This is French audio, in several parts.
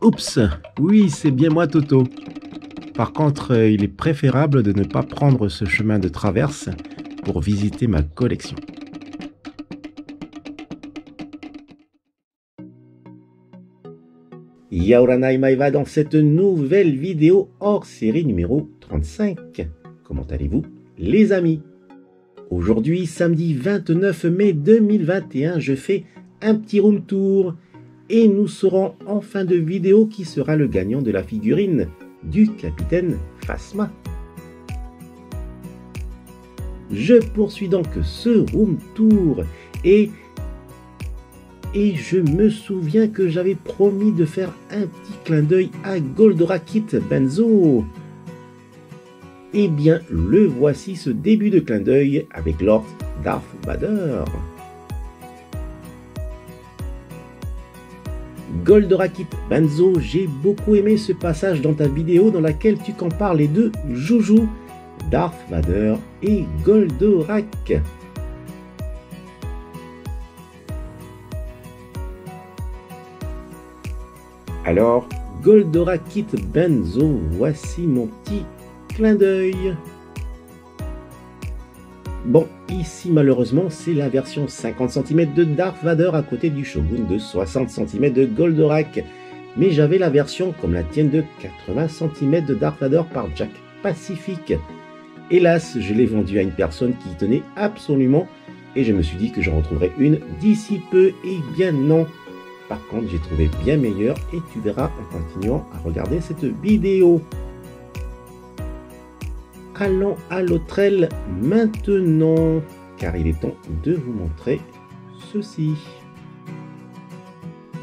Oups, oui, c'est bien moi Toto. Par contre, il est préférable de ne pas prendre ce chemin de traverse pour visiter ma collection. Yaoranai Maeva dans cette nouvelle vidéo hors série numéro 35. Comment allez-vous, les amis? Aujourd'hui, samedi 29 mai 2021, je fais un petit room tour et nous saurons en fin de vidéo qui sera le gagnant de la figurine du capitaine Phasma. Je poursuis donc ce room tour et je me souviens que j'avais promis de faire un petit clin d'œil à Goldorak Kit Benzo. Eh bien, le voici ce début de clin d'œil avec Lord Darth Vader. Goldorak Kit Benzo, j'ai beaucoup aimé ce passage dans ta vidéo dans laquelle tu compares les deux joujoux, Darth Vader et Goldorak. Alors, Goldorak Kit Benzo, voici mon petit clin d'œil. Bon, ici malheureusement c'est la version 50 cm de Darth Vader à côté du Shogun de 60 cm de Goldorak. Mais j'avais la version comme la tienne de 80 cm de Darth Vader par Jack Pacific. Hélas, je l'ai vendu à une personne qui y tenait absolument et je me suis dit que j'en retrouverais une d'ici peu. Et bien non. Par contre, j'ai trouvé bien meilleur et tu verras en continuant à regarder cette vidéo. Allons à l'autre aile maintenant, car il est temps de vous montrer ceci.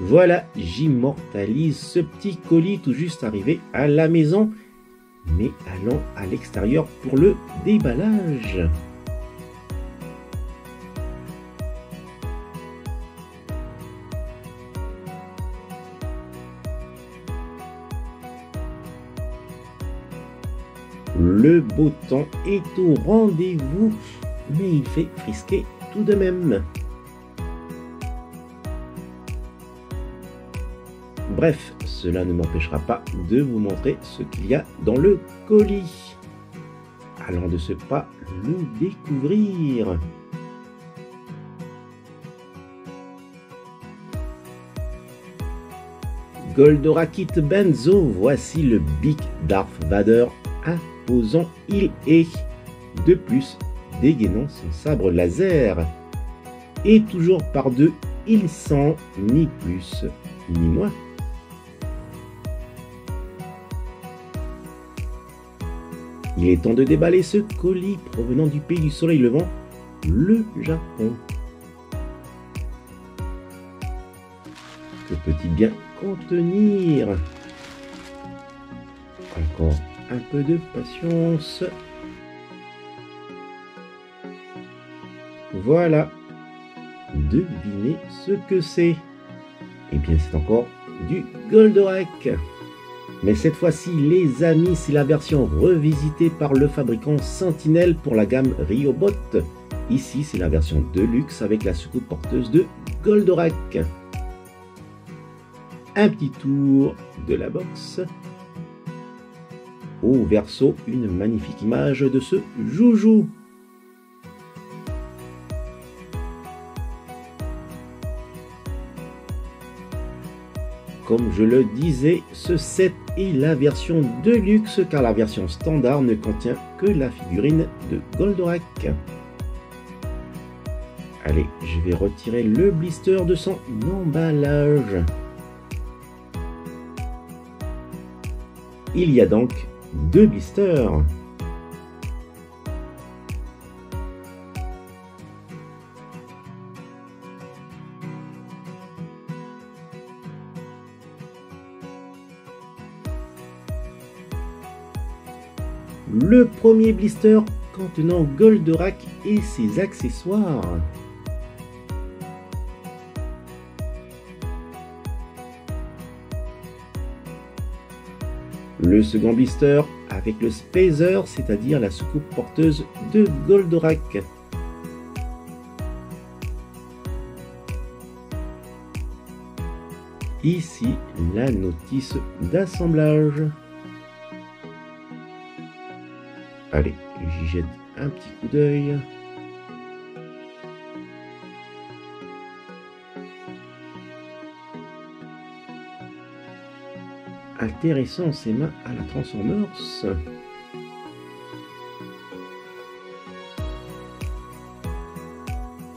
Voilà, j'immortalise ce petit colis tout juste arrivé à la maison. Mais allons à l'extérieur pour le déballage. Le beau temps est au rendez-vous, mais il fait frisquer tout de même. Bref, cela ne m'empêchera pas de vous montrer ce qu'il y a dans le colis. Allons de ce pas le découvrir. Goldorak Kit Benzo, voici le Big Darth Vader imposant il est. De plus, dégainant son sabre laser. Et toujours par deux, il sent ni plus ni moins. Il est temps de déballer ce colis provenant du pays du soleil levant, le Japon. Que peut-il bien contenir? Encore un peu de patience. Voilà. Devinez ce que c'est. Eh bien, c'est encore du Goldorak. Mais cette fois-ci, les amis, c'est la version revisitée par le fabricant Sentinel pour la gamme Riobot. Ici, c'est la version Deluxe avec la soucoupe porteuse de Goldorak. Un petit tour de la box. Au verso, une magnifique image de ce joujou. Comme je le disais, ce set est la version Deluxe car la version standard ne contient que la figurine de Goldorak. Allez, je vais retirer le blister de son emballage. Il y a donc deux blisters. Le premier blister contenant Goldorak et ses accessoires. Le second blister avec le Spacer, c'est-à-dire la soucoupe porteuse de Goldorak. Ici, la notice d'assemblage. Allez, j'y jette un petit coup d'œil. Intéressant ces mains à la Transformers.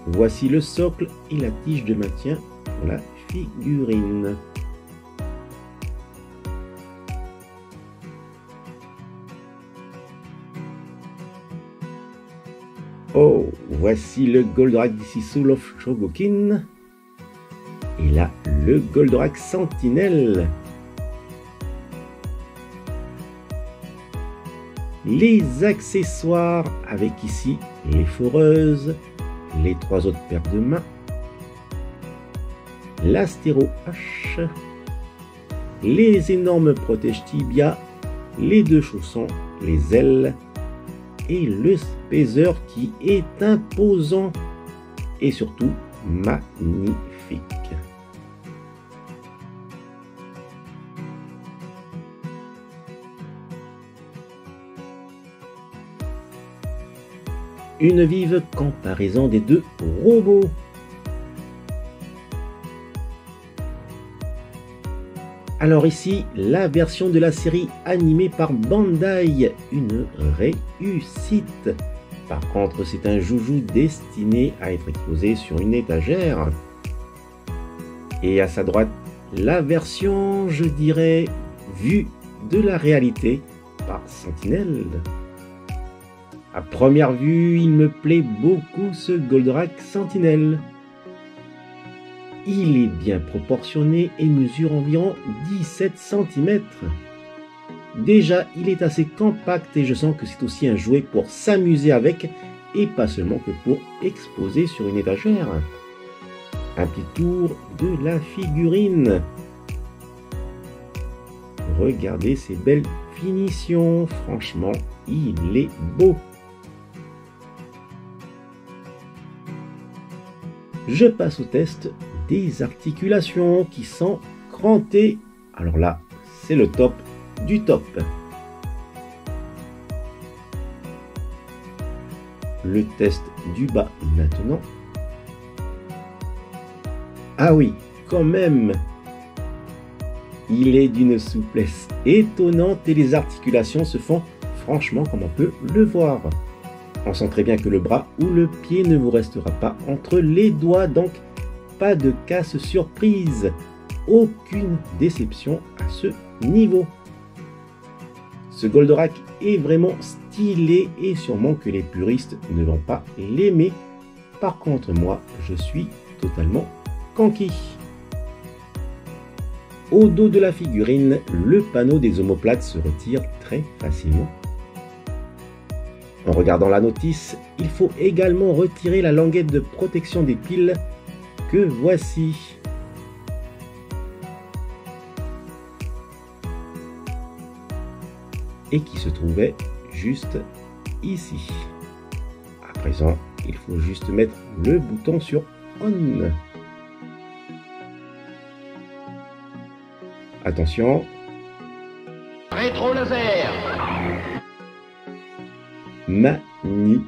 Voici le socle et la tige de maintien pour la figurine. Oh, voici le Goldorak DC Soul of Chogokin. Et là, le Goldorak Sentinelle. Les accessoires avec ici les foreuses, les 3 autres paires de mains, l'astéro H, les énormes protèges tibia, les 2 chaussons, les ailes et le spacer qui est imposant et surtout magnifique. Une vive comparaison des 2 robots. Alors ici, la version de la série animée par Bandai, une réussite. Par contre, c'est un joujou destiné à être exposé sur une étagère. Et à sa droite, la version, je dirais, vue de la réalité par Sentinelle. À première vue, il me plaît beaucoup ce Goldorak Sentinelle. Il est bien proportionné et mesure environ 17 cm. Déjà, il est assez compact et je sens que c'est aussi un jouet pour s'amuser avec et pas seulement que pour exposer sur une étagère. Un petit tour de la figurine. Regardez ces belles finitions, franchement, il est beau. Je passe au test des articulations qui sont crantées. Alors là, c'est le top du top. Le test du bas maintenant. Ah oui, quand même. Il est d'une souplesse étonnante et les articulations se font franchement comme on peut le voir. On sent très bien que le bras ou le pied ne vous restera pas entre les doigts, donc pas de casse surprise. Aucune déception à ce niveau. Ce Goldorak est vraiment stylé et sûrement que les puristes ne vont pas l'aimer. Par contre, moi, je suis totalement conquis. Au dos de la figurine, le panneau des omoplates se retire très facilement. En regardant la notice, il faut également retirer la languette de protection des piles que voici. Et qui se trouvait juste ici. À présent, il faut juste mettre le bouton sur On. Attention. Rétro laser. Magnifique.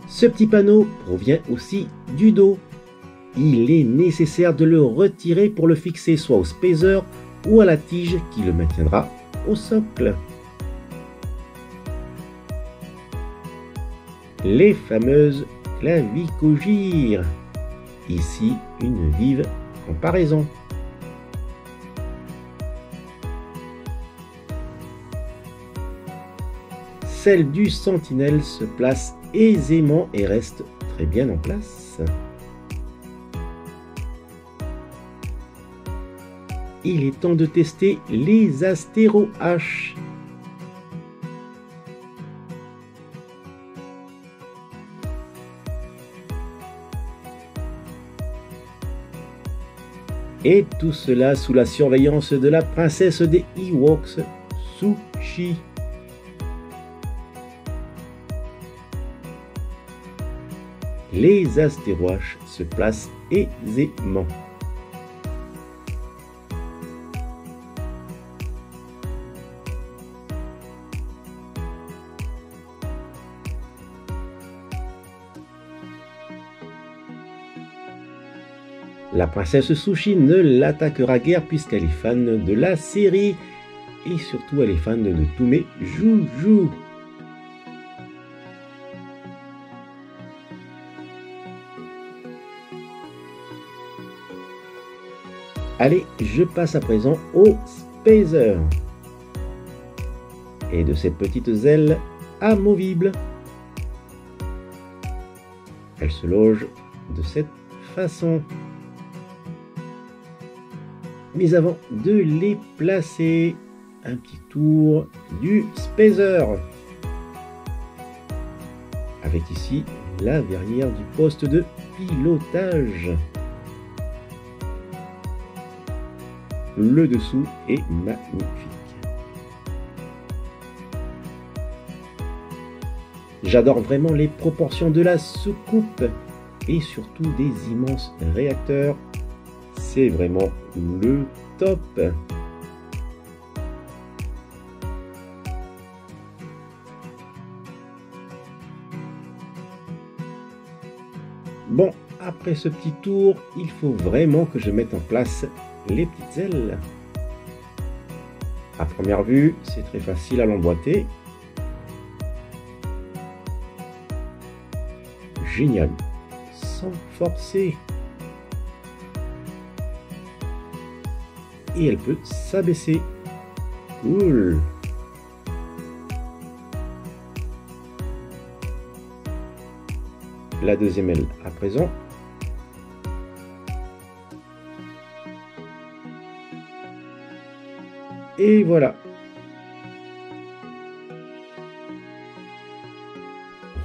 Ce petit panneau provient aussi du dos. Il est nécessaire de le retirer pour le fixer soit au spacer ou à la tige qui le maintiendra au socle. Les fameuses clavicogires. Ici, une vive comparaison. Celle du Sentinelle se place aisément et reste très bien en place. Il est temps de tester les Astéro H. Et tout cela sous la surveillance de la princesse des Ewoks, Sushi. Les astéroaches se placent aisément. La princesse Sushi ne l'attaquera guère puisqu'elle est fan de la série et surtout elle est fan de tous mes joujoux. Allez, je passe à présent au Spazer. Et de cette petite aile amovible. Elle se loge de cette façon. Mais avant de les placer, un petit tour du Spazer. Avec ici la verrière du poste de pilotage. Le dessous est magnifique. J'adore vraiment les proportions de la soucoupe et surtout des immenses réacteurs. C'est vraiment le top. Bon, après ce petit tour, il faut vraiment que je mette en place les petites ailes. À première vue, c'est très facile à l'emboîter. Génial, sans forcer. Et elle peut s'abaisser. Cool. La deuxième aile à présent. Et voilà.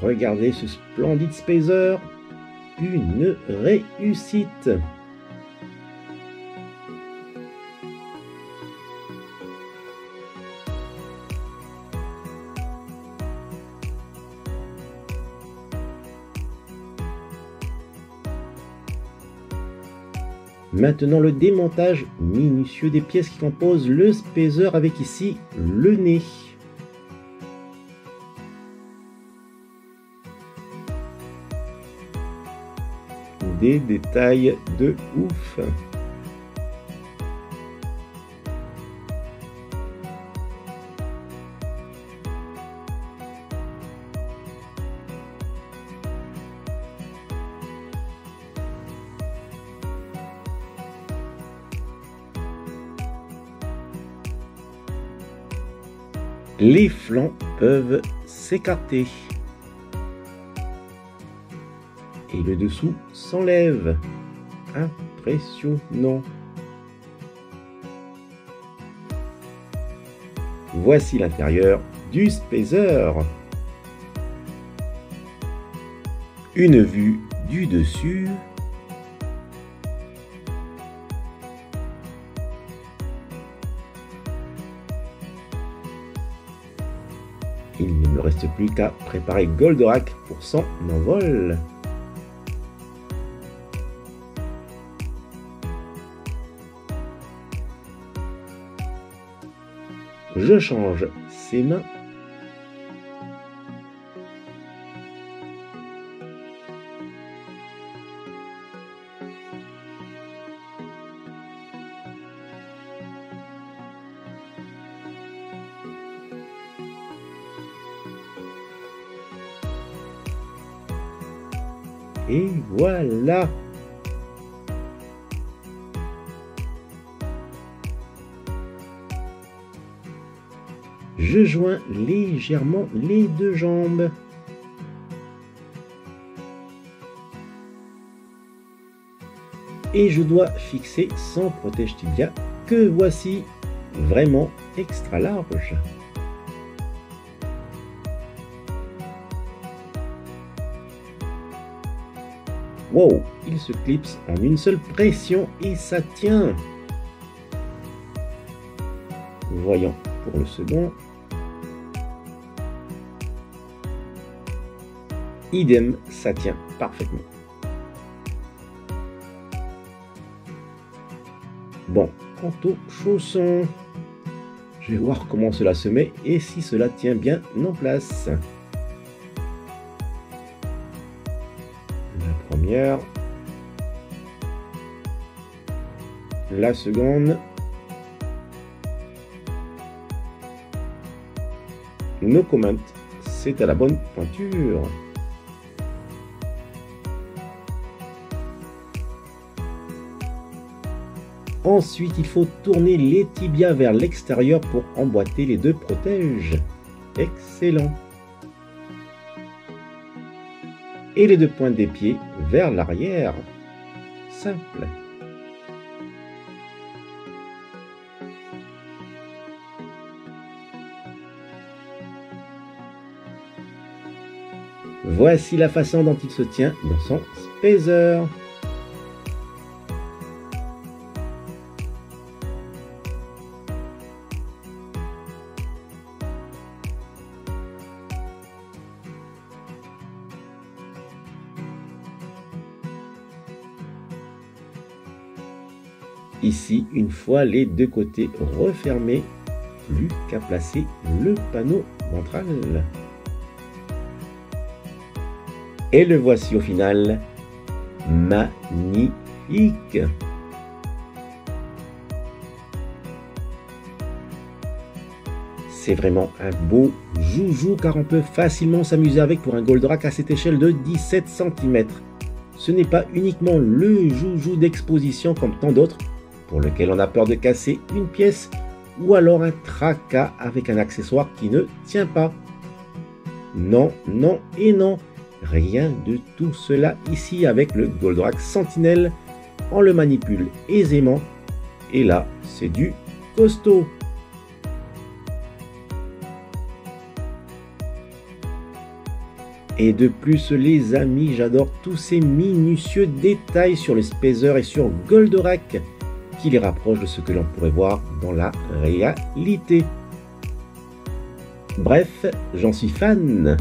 Regardez ce splendide Spazer. Une réussite. Maintenant le démontage minutieux des pièces qui composent le Spazer avec ici le nez. Des détails de ouf. Les flancs peuvent s'écarter. Et le dessous s'enlève. Impressionnant. Voici l'intérieur du Spazer. Une vue du dessus. Il ne me reste plus qu'à préparer Goldorak pour son envol. Je change ses mains. Et voilà. Je joins légèrement les deux jambes. Et je dois fixer son protège tibia que voici vraiment extra large. Wow, il se clipse en une seule pression et ça tient. Voyons pour le second. Idem, ça tient parfaitement. Bon, quant aux chaussons, je vais voir comment cela se met et si cela tient bien en place. La première. La seconde. No comment, c'est à la bonne pointure. Ensuite, il faut tourner les tibias vers l'extérieur pour emboîter les deux protèges. Excellent. Et les deux pointes des pieds vers l'arrière. Simple. Voici la façon dont il se tient dans son spazer. Ici, une fois les deux côtés refermés, plus qu'à placer le panneau ventral. Et le voici au final, magnifique. C'est vraiment un beau joujou car on peut facilement s'amuser avec pour un Goldorak à cette échelle de 17 cm. Ce n'est pas uniquement le joujou d'exposition comme tant d'autres, pour lequel on a peur de casser une pièce, ou alors un tracas avec un accessoire qui ne tient pas. Non, non et non, rien de tout cela ici avec le Goldorak Sentinelle. On le manipule aisément, et là, c'est du costaud. Et de plus, les amis, j'adore tous ces minutieux détails sur le spazer et sur Goldorak, qui les rapproche de ce que l'on pourrait voir dans la réalité. Bref, j'en suis fan.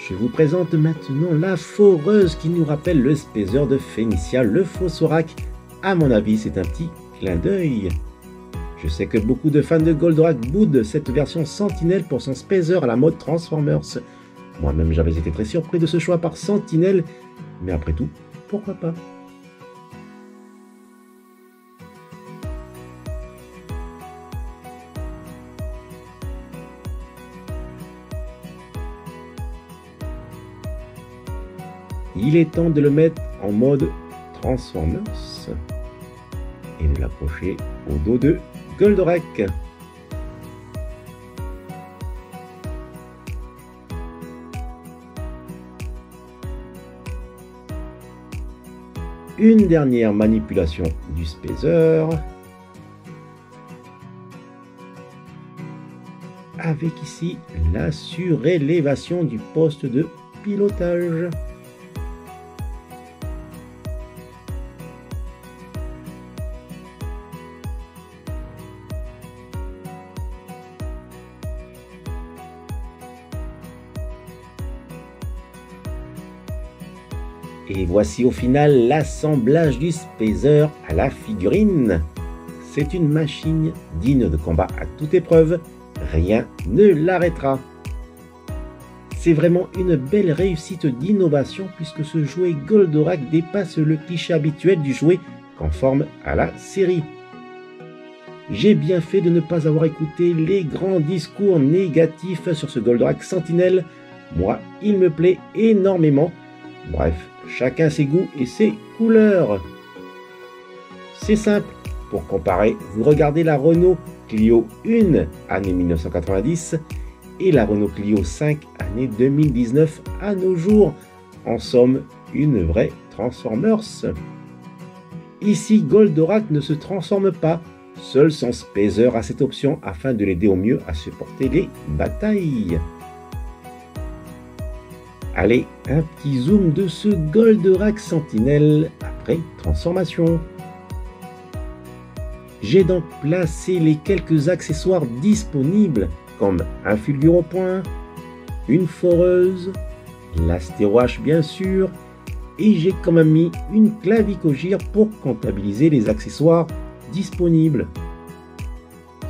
Je vous présente maintenant la foreuse qui nous rappelle le spazer de Phénicia, le Phosorak. À mon avis, c'est un petit clin d'œil. Je sais que beaucoup de fans de Goldorak boudent cette version Sentinelle pour son spazer à la mode Transformers. Moi-même, j'avais été très surpris de ce choix par Sentinelle, mais après tout, pourquoi pas? Il est temps de le mettre en mode Transformers et de l'approcher au dos de Goldorak. Une dernière manipulation du spazer avec ici la surélévation du poste de pilotage. Et voici au final l'assemblage du spazer à la figurine. C'est une machine digne de combat à toute épreuve, rien ne l'arrêtera. C'est vraiment une belle réussite d'innovation puisque ce jouet Goldorak dépasse le cliché habituel du jouet conforme à la série. J'ai bien fait de ne pas avoir écouté les grands discours négatifs sur ce Goldorak Sentinelle. Moi, il me plaît énormément. Bref, chacun ses goûts et ses couleurs. C'est simple, pour comparer, vous regardez la Renault Clio 1, année 1990, et la Renault Clio 5 année 2019 à nos jours. En somme, une vraie Transformers. Ici, Goldorak ne se transforme pas, seul son Spazer a cette option afin de l'aider au mieux à supporter les batailles. Allez, un petit zoom de ce Goldorak Sentinelle après transformation. J'ai donc placé les quelques accessoires disponibles comme un fulgure point, une foreuse, la stérohache bien sûr, et j'ai quand même mis une clavicogire pour comptabiliser les accessoires disponibles.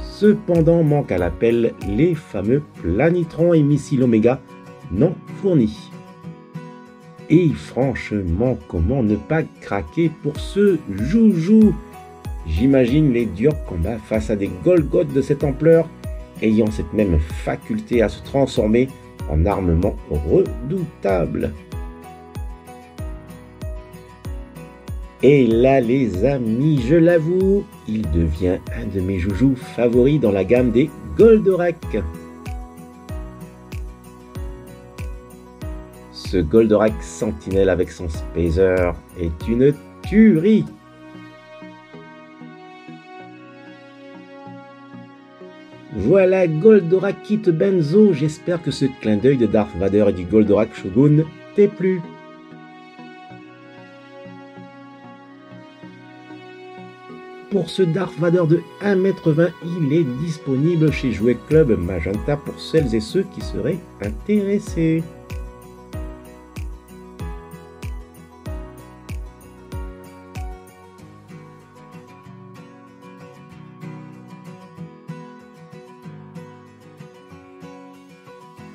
Cependant, manque à l'appel les fameux planitrons et missiles Oméga non fournis. Et franchement, comment ne pas craquer pour ce joujou? J'imagine les durs combats face à des Golgoths de cette ampleur, ayant cette même faculté à se transformer en armement redoutable. Et là les amis, je l'avoue, il devient un de mes joujoux favoris dans la gamme des Goldorak. Ce Goldorak Sentinelle avec son Spazer est une tuerie. Voilà Goldorak Kit Benzo, j'espère que ce clin d'œil de Darth Vader et du Goldorak Shogun t'est plu. Pour ce Darth Vader de 1,20 m, il est disponible chez Jouet Club Magenta pour celles et ceux qui seraient intéressés.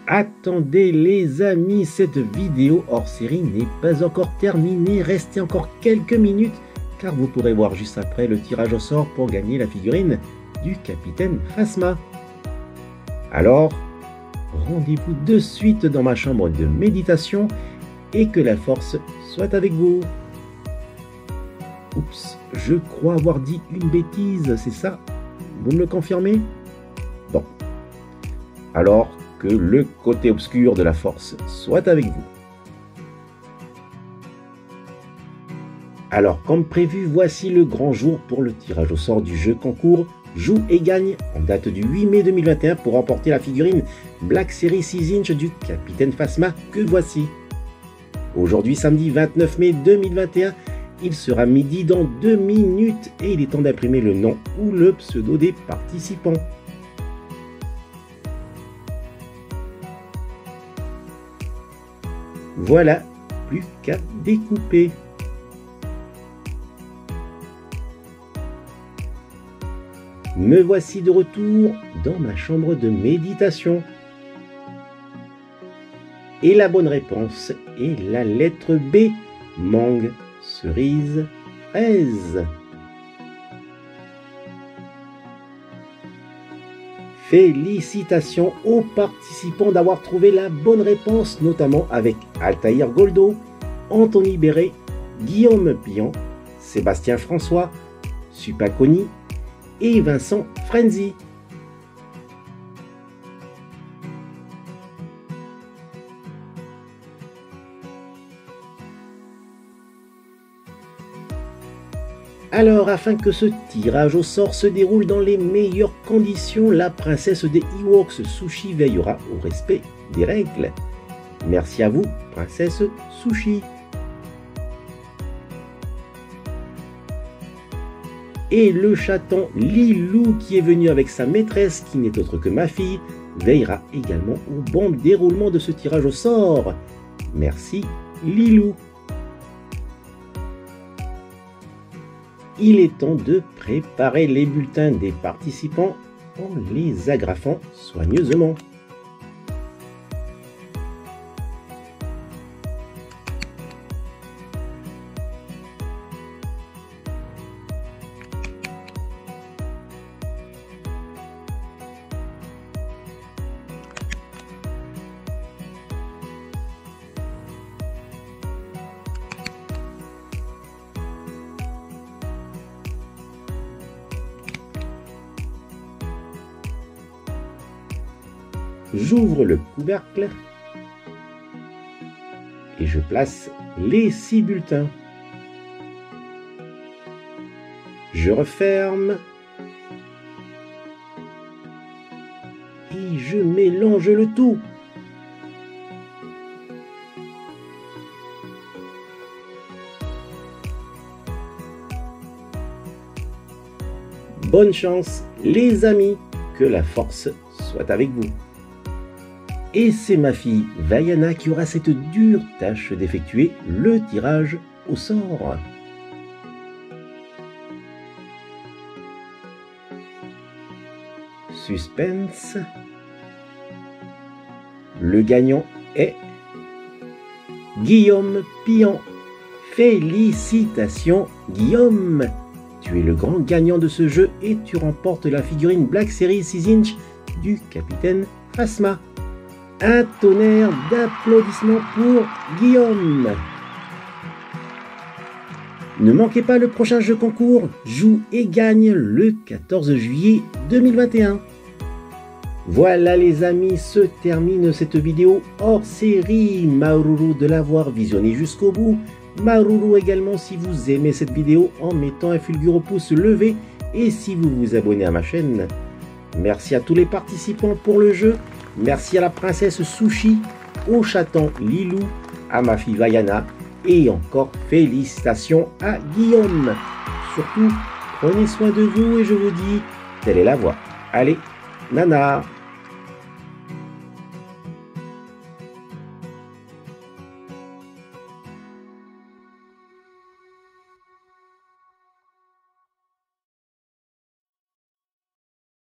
Attendez les amis, cette vidéo hors série n'est pas encore terminée, restez encore quelques minutes car vous pourrez voir juste après le tirage au sort pour gagner la figurine du Capitaine Phasma. Alors, rendez-vous de suite dans ma chambre de méditation et que la force soit avec vous. Oups, je crois avoir dit une bêtise, c'est ça? Vous me le confirmez? Bon. Alors, que le côté obscur de la force soit avec vous. Alors, comme prévu, voici le grand jour pour le tirage au sort du jeu concours Joue et gagne en date du 8 mai 2021 pour remporter la figurine Black Series 6 inch du Capitaine Phasma que voici. Aujourd'hui, samedi 29 mai 2021, il sera midi dans 2 minutes et il est temps d'imprimer le nom ou le pseudo des participants. Voilà, plus qu'à découper. Me voici de retour dans ma chambre de méditation. Et la bonne réponse est la lettre B, mangue, cerise, fraise. Félicitations aux participants d'avoir trouvé la bonne réponse, notamment avec Altaïr Goldo, Anthony Béret, Guillaume Pion, Sébastien François, Supaconi et Vincent Frenzy. Alors, afin que ce tirage au sort se déroule dans les meilleures conditions, la princesse des Ewoks Sushi veillera au respect des règles. Merci à vous, princesse Sushi. Et le chaton Lilou, qui est venu avec sa maîtresse, qui n'est autre que ma fille, veillera également au bon déroulement de ce tirage au sort. Merci Lilou. Il est temps de préparer les bulletins des participants en les agrafant soigneusement. J'ouvre le couvercle et je place les 6 bulletins. Je referme et je mélange le tout. Bonne chance les amis, que la force soit avec vous. Et c'est ma fille Vaiana qui aura cette dure tâche d'effectuer le tirage au sort. Suspense. Le gagnant est Guillaume Pillan. Félicitations Guillaume! Tu es le grand gagnant de ce jeu et tu remportes la figurine Black Series 6 inch du capitaine Phasma. Un tonnerre d'applaudissements pour Guillaume. Ne manquez pas le prochain jeu concours, joue et gagne le 14 juillet 2021. Voilà les amis, se termine cette vidéo hors série. Maruru de l'avoir visionné jusqu'au bout. Maruru également si vous aimez cette vidéo en mettant un fulgure au pouce levé et si vous vous abonnez à ma chaîne. Merci à tous les participants pour le jeu. Merci à la princesse Sushi, au chaton Lilou, à ma fille Vaiana et encore félicitations à Guillaume. Surtout, prenez soin de vous et je vous dis, telle est la voie. Allez, nana!